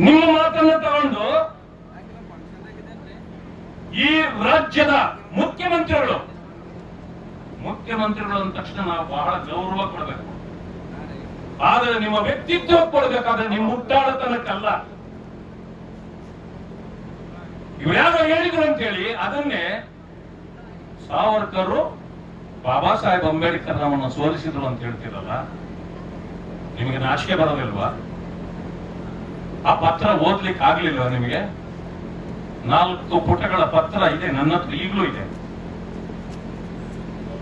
ನಿಮ್ಮ ಮಾತನ್ನು ತಗೊಂಡು ಈ ರಾಜ್ಯದ ಮುಖ್ಯಮಂತ್ರಿಗಳು ಅಂದ ತಕ್ಷಣ ನಾವು ಬಹಳ ಗೌರವ ಕೊಡಬೇಕು. ಆದ್ರೆ ನಿಮ್ಮ ವ್ಯಕ್ತಿತ್ವ ಕೊಡಬೇಕಾದ್ರೆ ನಿಮ್ಮ ಮುಟ್ಟಾಳತನಕ್ಕಲ್ಲ. ಇವ್ರು ಯಾರೋ ಹೇಳಿದ್ರು ಅಂತೇಳಿ ಅದನ್ನೇ ಸಾವರ್ಕರ್ ಬಾಬಾ ಸಾಹೇಬ್ ಅಂಬೇಡ್ಕರ್ ನಮ್ಮನ್ನು ಸೋಲಿಸಿದ್ರು ಅಂತ ಹೇಳ್ತಿರಲ್ಲ, ನಿಮಗೆ ನಾಚಿಕೆ ಬರೋದಿಲ್ವಾ? ಆ ಪತ್ರ ಓದ್ಲಿಕ್ಕೆ ಆಗ್ಲಿಲ್ವಾ ನಿಮಗೆ? 4 ಪುಟಗಳ ಪತ್ರ ಇದೆ, ನನ್ನ ಹತ್ರ ಈಗಲೂ ಇದೆ.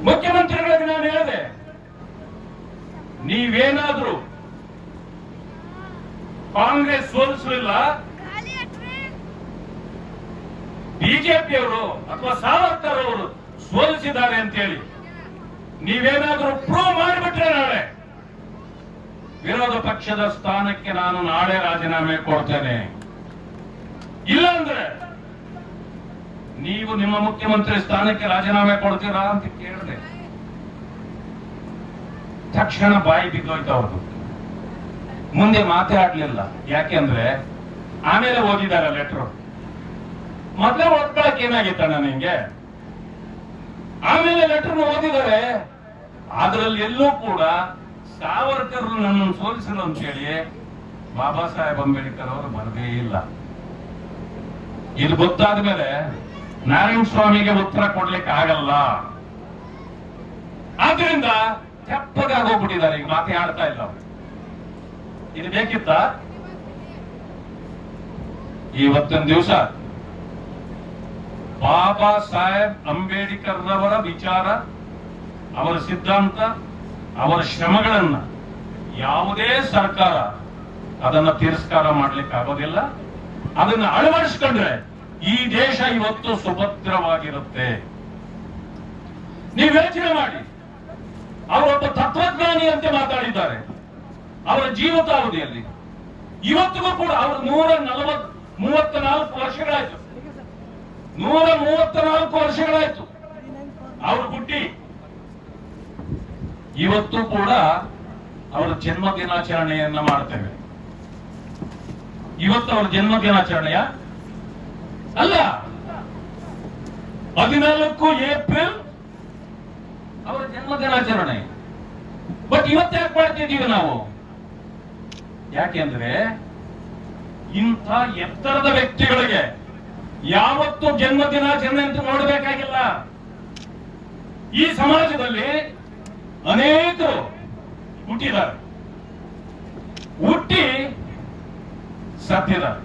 ಮುಖ್ಯಮಂತ್ರಿಗಳಿಗೆ ನಾನು ಹೇಳಿದೆ, ನೀವೇನಾದ್ರೂ ಕಾಂಗ್ರೆಸ್ ಸೋಲಿಸಲಿಲ್ಲ, ಬಿಜೆಪಿಯವರು ಅಥವಾ ಸಾವರ್ಕರ್ ಅವರು ಸೋಲಿಸಿದ್ದಾರೆ ಅಂತ ಹೇಳಿ ನೀವೇನಾದ್ರೂ ಪ್ರೂವ್ ಮಾಡಿಬಿಟ್ರೆ ನಾಳೆ ವಿರೋಧ ಪಕ್ಷದ ಸ್ಥಾನಕ್ಕೆ ನಾನು ನಾಳೆ ರಾಜೀನಾಮೆ ಕೊಡ್ತೇನೆ. ಇಲ್ಲ ಅಂದ್ರೆ ನೀವು ನಿಮ್ಮ ಮುಖ್ಯಮಂತ್ರಿ ಸ್ಥಾನಕ್ಕೆ ರಾಜೀನಾಮೆ ಕೊಡ್ತೀರಾ ಅಂತ ಕೇಳಿದೆ. ತಕ್ಷಣ ಬಾಯಿ ಬಿದ್ದೋಯ್ತು ಅವ್ರದ್ದು. ಮುಂದೆ ಮಾತೇ ಆಡ್ಲಿಲ್ಲ. ಯಾಕೆಂದ್ರೆ ಆಮೇಲೆ ಓದಿದ್ದಾರೆ ಲೆಟರ್. ಮೊದಲೇ ಓದ್ಕೊಳಕ್ ಏನಾಗಿತ್ತಣ್ಣ ನಿಂಗೆ? ಆಮೇಲೆ ಲೆಟರ್ ಓದಿದ್ದಾರೆ. ಅದರಲ್ಲಿ ಎಲ್ಲೂ ಕೂಡ ಸಾವರ್ಕರ್ ನನ್ನನ್ನು ಸೋಲಿಸಲು ಅಂತ ಹೇಳಿ ಬಾಬಾ ಸಾಹೇಬ್ ಅಂಬೇಡ್ಕರ್ ಅವರು ಬರದೇ ಇಲ್ಲ. ಇದು ಗೊತ್ತಾದ ಮೇಲೆ ನಾರಾಯಣ ಸ್ವಾಮಿಗೆ ಉತ್ತರ ಕೊಡ್ಲಿಕ್ಕೆ ಆಗಲ್ಲ. ಆದ್ರಿಂದ ತೆಪ್ಪಗಾಗೋಗ್ಬಿಟ್ಟಿದ್ದಾರೆ. ಈಗ ಮಾತೇ ಆಡ್ತಾ ಇಲ್ಲ ಅವರು. ಇದು ಬೇಕಿತ್ತ? ಇವತ್ತಿನ ದಿವಸ ಬಾಬಾ ಸಾಹೇಬ್ ಅಂಬೇಡ್ಕರ್ ರವರ ವಿಚಾರ, ಅವರ ಸಿದ್ಧಾಂತ, ಅವರ ಶ್ರಮಗಳನ್ನ ಯಾವುದೇ ಸರ್ಕಾರ ಅದನ್ನ ತಿರಸ್ಕಾರ ಮಾಡ್ಲಿಕ್ಕೆ ಆಗೋದಿಲ್ಲ. ಅದನ್ನ ಅಳವಡಿಸ್ಕೊಂಡ್ರೆ ಈ ದೇಶ ಇವತ್ತು ಸುಭದ್ರವಾಗಿರುತ್ತೆ. ನೀವು ಯೋಚನೆ ಮಾಡಿ, ಅವರೊಬ್ಬ ತತ್ವಜ್ಞಾನಿ ಅಂತ ಮಾತಾಡಿದ್ದಾರೆ ಅವರ ಜೀವಿತಾವಧಿಯಲ್ಲಿ. ಇವತ್ತಿಗೂ ಕೂಡ ಅವರು 134 ವರ್ಷಗಳಾಯ್ತು. 134 ವರ್ಷಗಳಾಯ್ತು ಅವರು ಹುಟ್ಟಿ. ಇವತ್ತು ಕೂಡ ಅವರ ಜನ್ಮ ದಿನಾಚರಣೆಯನ್ನ ಮಾಡ್ತೇವೆ. ಇವತ್ತು ಅವರ ಜನ್ಮ ದಿನಾಚರಣೆಯ ಅಲ್ಲ, 14 ಏಪ್ರಿಲ್ ಅವರ ಜನ್ಮ ದಿನಾಚರಣೆ. ಬಟ್ ಇವತ್ತು ಯಾಕೆ ಮಾಡ್ತಿದ್ದೀವಿ ನಾವು? ಯಾಕೆಂದ್ರೆ ಇಂಥ ಎತ್ತರದ ವ್ಯಕ್ತಿಗಳಿಗೆ ಯಾವತ್ತು ಜನ್ಮ ದಿನಾಚರಣೆ ಅಂತ ನೋಡಬೇಕಾಗಿಲ್ಲ. ಈ ಸಮಾಜದಲ್ಲಿ ಅನೇಕರು ಹುಟ್ಟಿದ್ದಾರೆ, ಹುಟ್ಟಿ ಸತ್ತಿದ್ದಾರೆ.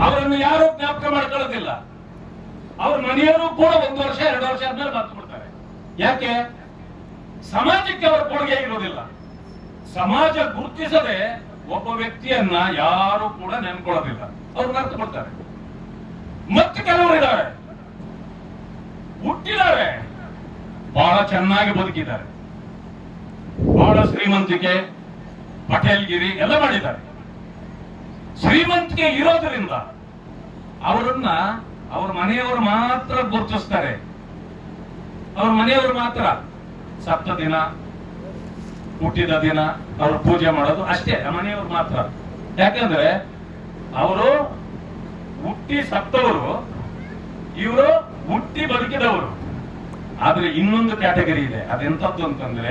ಅವರನ್ನು ಯಾರು ಜ್ಞಾಪಕ ಮಾಡ್ಕೊಳ್ಳೋದಿಲ್ಲ. ಅವ್ರ ಮನೆಯವರು ಕೂಡ 1 ವರ್ಷ 2 ವರ್ಷ ಆದ್ಮೇಲೆ ಮರ್ತು ಬಿಡ್ತಾರೆ. ಯಾಕೆ? ಸಮಾಜಕ್ಕೆ ಅವರ ಕೊಡುಗೆ ಇರೋದಿಲ್ಲ. ಸಮಾಜ ಗುರುತಿಸದೆ ಒಬ್ಬ ವ್ಯಕ್ತಿಯನ್ನ ಯಾರು ಕೂಡ ನೆನ್ಕೊಳ್ಳೋದಿಲ್ಲ. ಅವ್ರು ಮರ್ತು ಬಿಡ್ತಾರೆ. ಮತ್ತೆ ಕೆಲವರು ಇದ್ದಾರೆ, ಹುಟ್ಟಿದ್ದಾರೆ, ಬಹಳ ಚೆನ್ನಾಗಿ ಬದುಕಿದ್ದಾರೆ, ಬಹಳ ಶ್ರೀಮಂತಿಕೆ, ಪಟೇಲ್ಗಿರಿ ಎಲ್ಲ ಮಾಡಿದ್ದಾರೆ. ಶ್ರೀಮಂತಿಕೆ ಇರೋದ್ರಿಂದ ಅವರನ್ನ ಅವ್ರ ಮನೆಯವರು ಮಾತ್ರ ಗುರುತಿಸ್ತಾರೆ. ಅವ್ರ ಮನೆಯವರು ಮಾತ್ರ ಸತ್ತ ದಿನ, ಹುಟ್ಟಿದ ದಿನ ಅವರು ಪೂಜೆ ಮಾಡೋದು ಅಷ್ಟೇ, ಮನೆಯವರು ಮಾತ್ರ. ಯಾಕಂದ್ರೆ ಅವರು ಹುಟ್ಟಿ ಸತ್ತವರು, ಇವರು ಹುಟ್ಟಿ ಬದುಕಿದವರು. ಆದ್ರೆ ಇನ್ನೊಂದು ಕ್ಯಾಟಗರಿ ಇದೆ. ಅದೆಂತದ್ದು ಅಂತಂದ್ರೆ